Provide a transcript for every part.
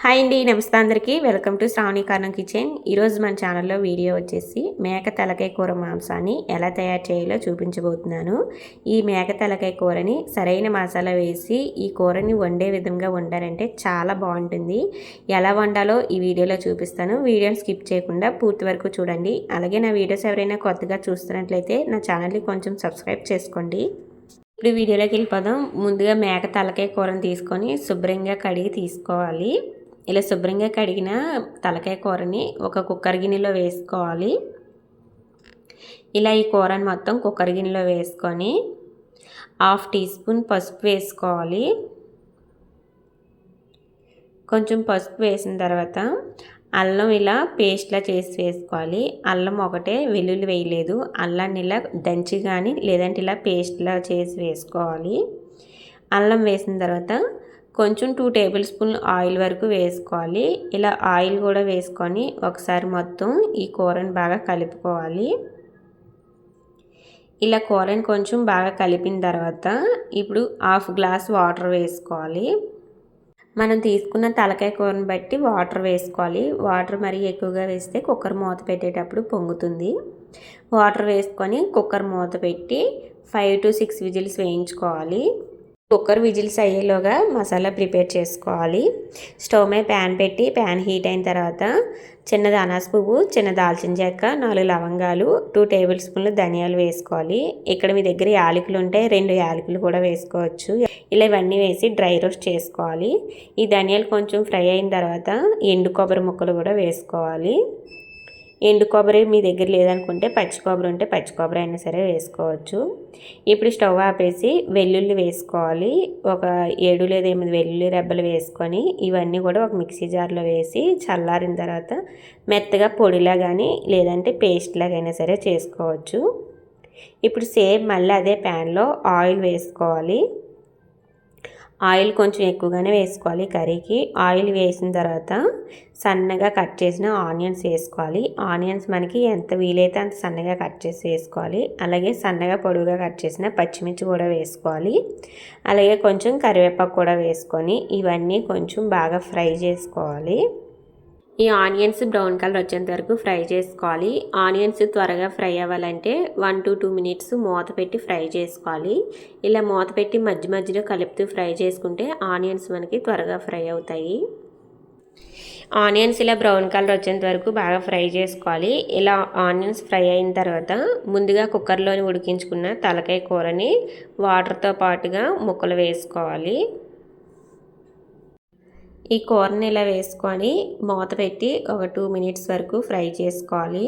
Hi అండి, నమస్తే అందరికీ. Welcome to Shravani corner kitchen. ఈరోజు మన ఛానల్లో వీడియో వచ్చేసి మేక తలకాయ కూర మాంసాన్ని ఎలా తయారు చేయాలో చూపించబోతున్నాను. ఈ మేక తలకాయ కూరని సరైన మసాలా వేసి ఈ కూరని వండే విధంగా వండారంటే చాలా బాగుంటుంది. ఎలా వండాలో ఈ వీడియోలో చూపిస్తాను. వీడియోని స్కిప్ చేయకుండా పూర్తి వరకు చూడండి. అలాగే నా వీడియోస్ ఎవరైనా కొత్తగా చూస్తున్నట్లయితే నా ఛానల్ని కొంచెం సబ్స్క్రైబ్ చేసుకోండి. ఇప్పుడు వీడియోలోకి వెళ్ళిపోదాం. ముందుగా మేక తలకాయ కూరని తీసుకొని శుభ్రంగా కడిగి తీసుకోవాలి. ఇలా శుభ్రంగా కడిగిన తలకాయ కూరని ఒక కుక్కర్ గిన్నెలో వేసుకోవాలి. ఇలా ఈ కూరని మొత్తం కుక్కర్ గిన్నెలో వేసుకొని 1/2 టీ స్పూన్ పసుపు వేసుకోవాలి. కొంచెం పసుపు వేసిన తర్వాత అల్లం ఇలా పేస్ట్లా చేసి వేసుకోవాలి. అల్లం ఒకటే, వెల్లుల్లి వేయలేదు. అల్లాన్ని ఇలా దంచి కానీ లేదంటే ఇలా పేస్ట్లా చేసి వేసుకోవాలి. అల్లం వేసిన తర్వాత కొంచెం 2 టేబుల్ స్పూన్లు ఆయిల్ వరకు వేసుకోవాలి. ఇలా ఆయిల్ కూడా వేసుకొని ఒకసారి మొత్తం ఈ కూరని బాగా కలుపుకోవాలి. ఇలా కూరని కొంచెం బాగా కలిపిన తర్వాత ఇప్పుడు 1/2 గ్లాస్ వాటర్ వేసుకోవాలి. మనం తీసుకున్న తలకాయ కూరని బట్టి వాటర్ వేసుకోవాలి. వాటర్ మరీ ఎక్కువగా వేస్తే కుక్కర్ మూత పెట్టేటప్పుడు పొంగుతుంది. వాటర్ వేసుకొని కుక్కర్ మూత పెట్టి 5 to 6 విజిల్స్ వేయించుకోవాలి. కుక్కర్ విజిల్స్ అయ్యేలోగా మసాలా ప్రిపేర్ చేసుకోవాలి. స్టవ్ మీద ప్యాన్ పెట్టి ప్యాన్ హీట్ అయిన తర్వాత చిన్న అనాస పువ్వు, చిన్న దాల్చిన చెక్క, 4 లవంగాలు, 2 టేబుల్ స్పూన్లు ధనియాలు వేసుకోవాలి. ఇక్కడ మీ దగ్గర యాలకులు ఉంటే 2 యాలకులు కూడా వేసుకోవచ్చు. ఇలా ఇవన్నీ వేసి డ్రై రోస్ట్ చేసుకోవాలి. ఈ ధనియాలు కొంచెం ఫ్రై అయిన తర్వాత ఎండు కొబ్బరి ముక్కలు కూడా వేసుకోవాలి. ఎండు కొబ్బరి మీ దగ్గర లేదనుకుంటే పచ్చి కొబ్బరి ఉంటే పచ్చి కొబ్బరి అయినా సరే వేసుకోవచ్చు. ఇప్పుడు స్టవ్ ఆపేసి వెల్లుల్లి వేసుకోవాలి. ఒక 7 లేదా 8 వెల్లుల్లి రెబ్బలు వేసుకొని ఇవన్నీ కూడా ఒక మిక్సీ జార్లో వేసి చల్లారిన తర్వాత మెత్తగా పొడిలా కానీ లేదంటే పేస్ట్ లాగైనా సరే చేసుకోవచ్చు. ఇప్పుడు సేమ్ మళ్ళీ అదే ప్యాన్లో ఆయిల్ వేసుకోవాలి. ఆయిల్ కొంచెం ఎక్కువగానే వేసుకోవాలి కర్రీకి. ఆయిల్ వేసిన తర్వాత సన్నగా కట్ చేసిన ఆనియన్స్ వేసుకోవాలి. ఆనియన్స్ మనకి ఎంత వీలైతే అంత సన్నగా కట్ చేసి వేసుకోవాలి. అలాగే సన్నగా పొడుగుగా కట్ చేసిన పచ్చిమిర్చి కూడా వేసుకోవాలి. అలాగే కొంచెం కరివేపాకు కూడా వేసుకొని ఇవన్నీ కొంచెం బాగా ఫ్రై చేసుకోవాలి. ఈ ఆనియన్స్ బ్రౌన్ కలర్ వచ్చేంత వరకు ఫ్రై చేసుకోవాలి. ఆనియన్స్ త్వరగా ఫ్రై అవ్వాలంటే 1 to 2 మినిట్స్ మూత పెట్టి ఫ్రై చేసుకోవాలి. ఇలా మూత పెట్టి మధ్య మధ్యలో కలుపుతూ ఫ్రై చేసుకుంటే ఆనియన్స్ మనకి త్వరగా ఫ్రై అవుతాయి. ఆనియన్స్ ఇలా బ్రౌన్ కలర్ వచ్చేంత వరకు బాగా ఫ్రై చేసుకోవాలి. ఇలా ఆనియన్స్ ఫ్రై అయిన తర్వాత ముందుగా కుక్కర్లోని ఉడికించుకున్న తలకాయ కూరని వాటర్తో పాటుగా ముక్కలు వేసుకోవాలి. ఈ కూరని ఇలా వేసుకొని మూత పెట్టి ఒక 2 మినిట్స్ వరకు ఫ్రై చేసుకోవాలి.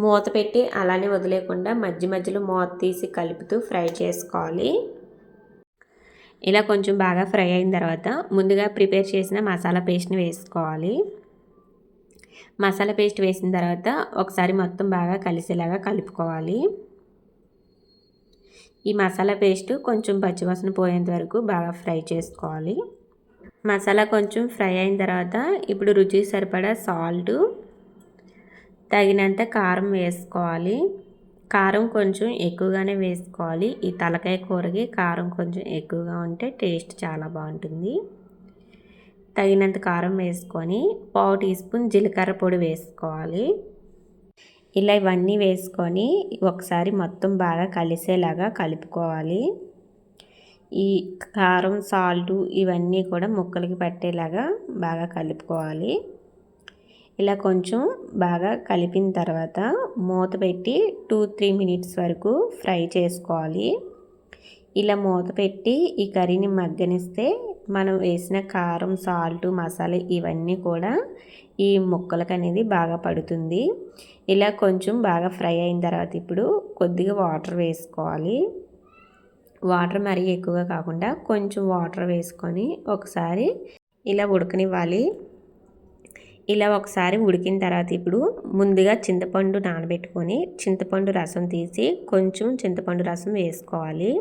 మూత పెట్టి అలానే వదిలేకుండా మధ్య మధ్యలో మూత తీసి కలుపుతూ ఫ్రై చేసుకోవాలి. ఇలా కొంచెం బాగా ఫ్రై అయిన తర్వాత ముందుగా ప్రిపేర్ చేసిన మసాలా పేస్ట్ని వేసుకోవాలి. మసాలా పేస్ట్ వేసిన తర్వాత ఒకసారి మొత్తం బాగా కలిసేలాగా కలుపుకోవాలి. ఈ మసాలా పేస్ట్ కొంచెం పచ్చివాసన పోయేంత వరకు బాగా ఫ్రై చేసుకోవాలి. మసాలా కొంచెం ఫ్రై అయిన తర్వాత ఇప్పుడు రుచికి సరిపడా సాల్ట్, తగినంత కారం వేసుకోవాలి. కారం కొంచెం ఎక్కువగానే వేసుకోవాలి. ఈ తలకాయ కూరకి కారం కొంచెం ఎక్కువగా ఉంటే టేస్ట్ చాలా బాగుంటుంది. తగినంత కారం వేసుకొని 1/2 టీ స్పూన్ జీలకర్ర పొడి వేసుకోవాలి. ఇలా ఇవన్నీ వేసుకొని ఒకసారి మొత్తం బాగా కలిసేలాగా కలుపుకోవాలి. ఈ కారం, సాల్టు ఇవన్నీ కూడా ముక్కలకి పట్టేలాగా బాగా కలుపుకోవాలి. ఇలా కొంచెం బాగా కలిపిన తర్వాత మూత పెట్టి 2-3 మినిట్స్ వరకు ఫ్రై చేసుకోవాలి. ఇలా మూత పెట్టి ఈ కర్రీని మగ్గనిస్తే మనం వేసిన కారం, సాల్టు, మసాలా ఇవన్నీ కూడా ఈ ముక్కలకు అనేది బాగా పడుతుంది. ఇలా కొంచెం బాగా ఫ్రై అయిన తర్వాత ఇప్పుడు కొద్దిగా వాటర్ వేసుకోవాలి. వాటర్ మరీ ఎక్కువగా కాకుండా కొంచెం వాటర్ వేసుకొని ఒకసారి ఇలా ఉడకనివ్వాలి. ఇలా ఒకసారి ఉడికిన తర్వాత ఇప్పుడు ముందుగా చింతపండు నానబెట్టుకొని చింతపండు రసం తీసి కొంచెం చింతపండు రసం వేసుకోవాలి.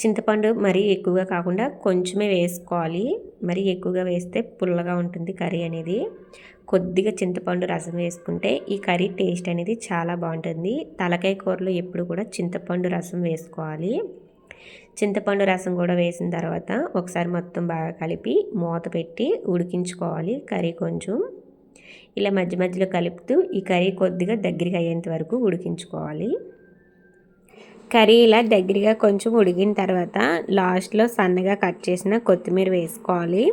చింతపండు మరీ ఎక్కువగా కాకుండా కొంచెమే వేసుకోవాలి. మరీ ఎక్కువగా వేస్తే పుల్లగా ఉంటుంది కర్రీ అనేది. కొద్దిగా చింతపండు రసం వేసుకుంటే ఈ కర్రీ టేస్ట్ అనేది చాలా బాగుంటుంది. తలకాయ కూరలో ఎప్పుడు కూడా చింతపండు రసం వేసుకోవాలి. చింతపండు రసం కూడా వేసిన తర్వాత ఒకసారి మొత్తం బాగా కలిపి మూత పెట్టి ఉడికించుకోవాలి కర్రీ కొంచెం. ఇలా మధ్య మధ్యలో కలుపుతూ ఈ కర్రీ కొద్దిగా దగ్గరికి అయ్యేంత వరకు ఉడికించుకోవాలి. కర్రీ ఇలా దగ్గరగా కొంచెం ఉడికిన తర్వాత లాస్ట్లో సన్నగా కట్ చేసిన కొత్తిమీర వేసుకోవాలి.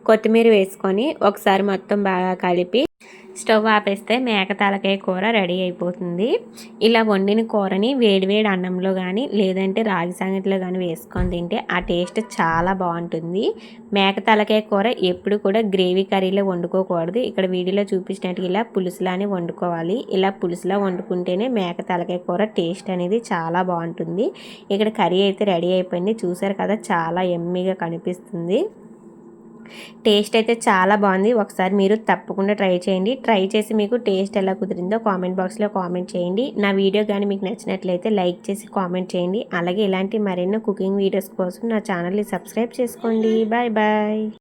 కొత్తిమీర వేసుకొని ఒకసారి మొత్తం బాగా కలిపి స్టవ్ ఆపేస్తే మేక తలకాయ కూర రెడీ అయిపోతుంది. ఇలా వండిన కూరని వేడివేడి అన్నంలో కానీ లేదంటే రాగి సంగటిలో కానీ వేసుకొని తింటే ఆ టేస్ట్ చాలా బాగుంటుంది. మేక తలకాయ కూర ఎప్పుడు కూడా గ్రేవీ కర్రీలో వండుకోకూడదు. ఇక్కడ వీడియోలో చూపించినట్టు ఇలా పులుసులానే వండుకోవాలి. ఇలా పులుసులా వండుకుంటేనే మేక తలకాయ కూర టేస్ట్ అనేది చాలా బాగుంటుంది. ఇక్కడ కర్రీ అయితే రెడీ అయిపోయింది. చూసారు కదా, చాలా యమ్మీగా కనిపిస్తుంది. టేస్ట్ అయితే చాలా బాగుంది. ఒకసారి మీరు తప్పకుండా ట్రై చేయండి. ట్రై చేసి మీకు టేస్ట్ ఎలా కుదిరిందో కామెంట్ బాక్స్లో కామెంట్ చేయండి. నా వీడియో కానీ మీకు నచ్చినట్లయితే లైక్ చేసి కామెంట్ చేయండి. అలాగే ఇలాంటి మరెన్నో కుకింగ్ వీడియోస్ కోసం నా ఛానల్ని సబ్స్క్రైబ్ చేసుకోండి. Bye bye.